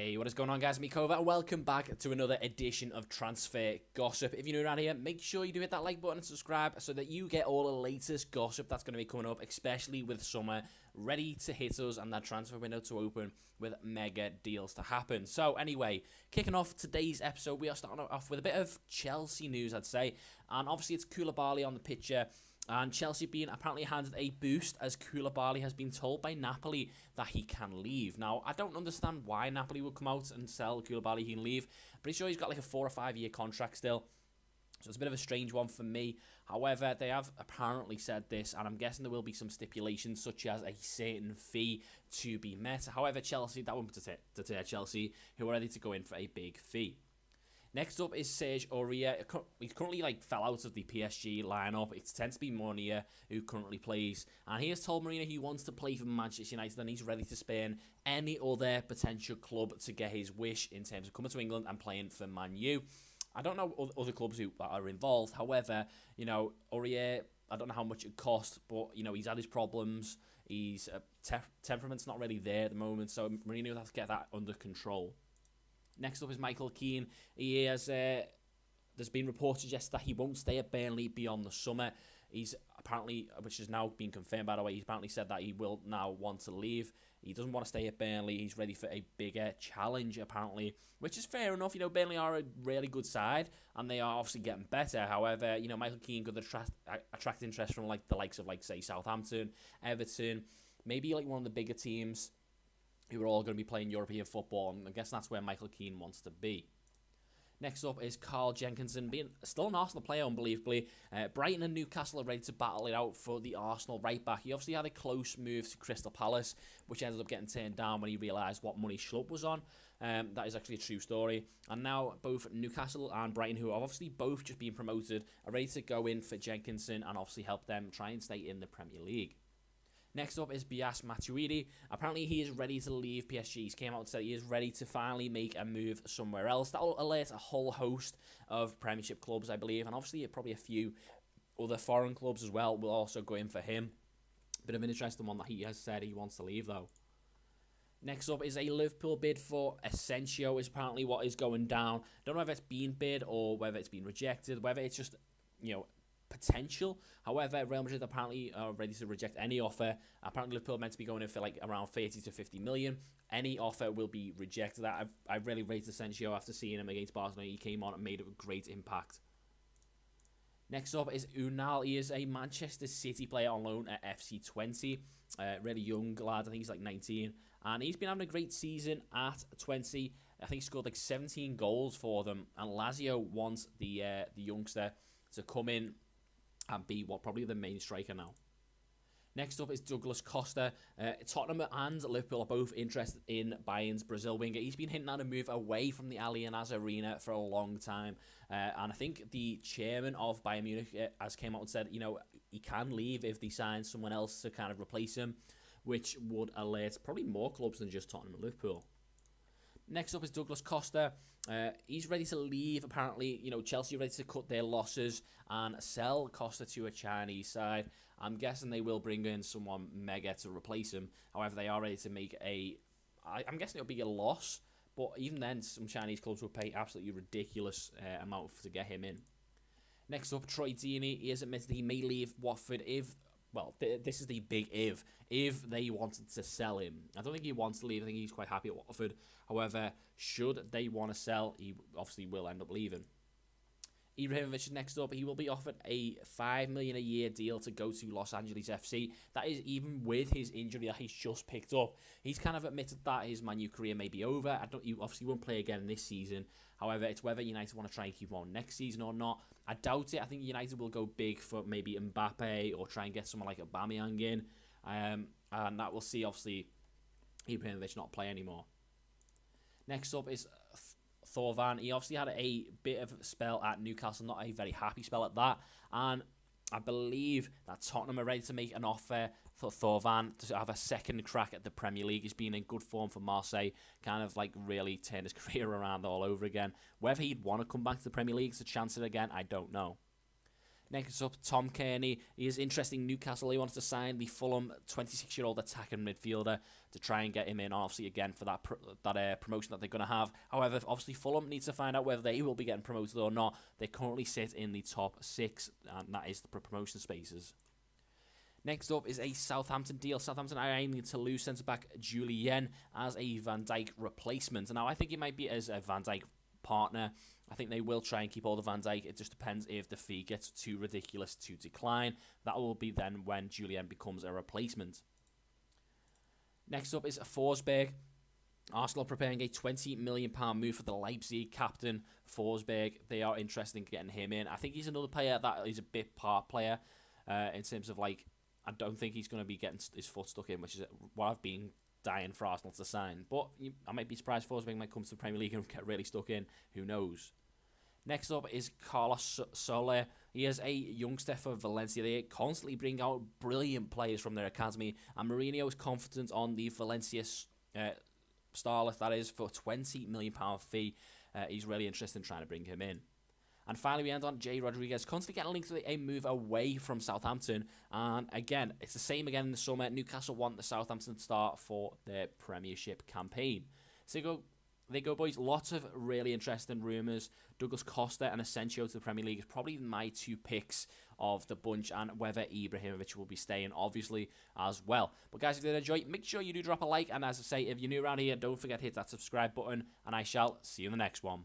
Hey, what is going on, guys? Me, Kova, and welcome back to another edition of Transfer Gossip. If you're new around here, make sure you do hit that like button and subscribe so that you get all the latest gossip that's going to be coming up, especially with summer ready to hit us and that transfer window to open with mega deals to happen. So anyway, kicking off today's episode, we are starting off with a bit of Chelsea news, I'd say. And obviously it's Koulibaly on the picture. And Chelsea being apparently handed a boost as Koulibaly has been told by Napoli that he can leave. Now, I don't understand why Napoli would come out and sell Koulibaly he can leave. Pretty sure he's got like a 4 or 5 year contract still. So it's a bit of a strange one for me. However, they have apparently said this, and I'm guessing there will be some stipulations such as a certain fee to be met. However, Chelsea, that won't deter Chelsea, who are ready to go in for a big fee. Next up is Serge Aurier. He's currently fell out of the PSG lineup. It tends to be Mourinho who currently plays. And he has told Mourinho he wants to play for Manchester United and he's ready to spin any other potential club to get his wish in terms of coming to England and playing for Man U. I don't know other clubs who are involved. However, Aurier, I don't know how much it costs, but, he's had his problems. His temperament's not really there at the moment, so Mourinho will have to get that under control. Next up is Michael Keane. He has, there's been reports suggest that he won't stay at Burnley beyond the summer. He's apparently, which has now been confirmed by the way, he's apparently said that he will now want to leave. He doesn't want to stay at Burnley. He's ready for a bigger challenge apparently, which is fair enough. Burnley are a really good side and they are obviously getting better. However, Michael Keane could attract interest from the likes of say Southampton, Everton, maybe one of the bigger teams who are all going to be playing European football, and I guess that's where Michael Keane wants to be. Next up is Carl Jenkinson, being still an Arsenal player, unbelievably. Brighton and Newcastle are ready to battle it out for the Arsenal right-back. He obviously had a close move to Crystal Palace, which ended up getting turned down when he realised what money Schlupp was on. That is actually a true story. And now both Newcastle and Brighton, who have obviously both just been promoted, are ready to go in for Jenkinson and obviously help them try and stay in the Premier League. Next up is Bias Matuidi. Apparently he is ready to leave PSG. He came out and said he is ready to finally make a move somewhere else. That will alert a whole host of Premiership clubs, I believe, and obviously probably a few other foreign clubs as well will also go in for him. Bit of an interesting one that he has said he wants to leave though. Next up is a Liverpool bid for Asensio is apparently what is going down. Don't know whether it's been bid or whether it's been rejected, whether it's just, potential. However, Real Madrid apparently are ready to reject any offer. Apparently Liverpool are meant to be going in for around 30 to 50 million. Any offer will be rejected. I've really rated Asensio after seeing him against Barcelona. He came on and made a great impact. Next up is Unal. He is a Manchester City player on loan at FC20. Really young lad. I think he's 19. And he's been having a great season at 20. I think he scored 17 goals for them. And Lazio wants the youngster to come in and be probably the main striker now. Next up is Douglas Costa. Tottenham and Liverpool are both interested in Bayern's Brazil winger. He's been hinting at a move away from the Allianz Arena for a long time. And I think the chairman of Bayern Munich has came out and said, he can leave if they sign someone else to kind of replace him, which would alert probably more clubs than just Tottenham and Liverpool. Next up is Douglas Costa. He's ready to leave, apparently. Chelsea are ready to cut their losses and sell Costa to a Chinese side. I'm guessing they will bring in someone mega to replace him. However, they are ready to make I'm guessing it'll be a loss, but even then, some Chinese clubs will pay absolutely ridiculous amount to get him in. Next up, Troy Deeney. He has admitted he may leave Watford if... Well, this is the big if they wanted to sell him. I don't think he wants to leave. I think he's quite happy at Watford. However, should they want to sell, he obviously will end up leaving. Ibrahimovic is next up. He will be offered a $5 million a year deal to go to Los Angeles FC. That is even with his injury that he's just picked up. He's kind of admitted that his Man U career may be over. He obviously won't play again this season. However, it's whether United want to try and keep him on next season or not. I doubt it. I think United will go big for maybe Mbappe or try and get someone like Aubameyang in. And that will see, obviously, Ibrahimovic not play anymore. Next up is Thorvan. He obviously had a bit of a spell at Newcastle, not a very happy spell at that. And I believe that Tottenham are ready to make an offer for Thorvan to have a second crack at the Premier League. He's been in good form for Marseille, kind of really turned his career around all over again. Whether he'd want to come back to the Premier League to chance it again, I don't know. Next up, Tom Kearney. He is interesting. Newcastle, he wants to sign the Fulham 26-year-old attacking midfielder to try and get him in, obviously, again, for that promotion that they're going to have. However, obviously, Fulham needs to find out whether they will be getting promoted or not. They currently sit in the top 6, and that is the promotion spaces. Next up is a Southampton deal. Southampton are aiming to lose centre-back Julien as a Van Dijk replacement. Now, I think he might be as a Van Dijk partner. I think they will try and keep all the Van Dijk. It just depends if the fee gets too ridiculous to decline. That will be then when Julien becomes a replacement. Next up is Forsberg. Arsenal preparing a £20 million move for the Leipzig captain, Forsberg. They are interested in getting him in. I think he's another player that is a bit part player in terms of, like, I don't think he's going to be getting his foot stuck in, which is what I've been dying for Arsenal to sign. But I might be surprised Forsberg might come to the Premier League and get really stuck in. Who knows? Next up is Carlos Soler. He is a youngster for Valencia. They constantly bring out brilliant players from their academy. And Mourinho is confident on the Valencia starlet, that is, for £20 million fee. He's really interested in trying to bring him in. And finally, we end on Jay Rodriguez, constantly getting linked to a move away from Southampton. And again, it's the same again in the summer. Newcastle want the Southampton start for their Premiership campaign. So they go, boys. Lots of really interesting rumours. Douglas Costa and Asensio to the Premier League is probably my 2 picks of the bunch, and whether Ibrahimovic will be staying, obviously, as well. But guys, if you did enjoy, make sure you do drop a like. And as I say, if you're new around here, don't forget to hit that subscribe button. And I shall see you in the next one.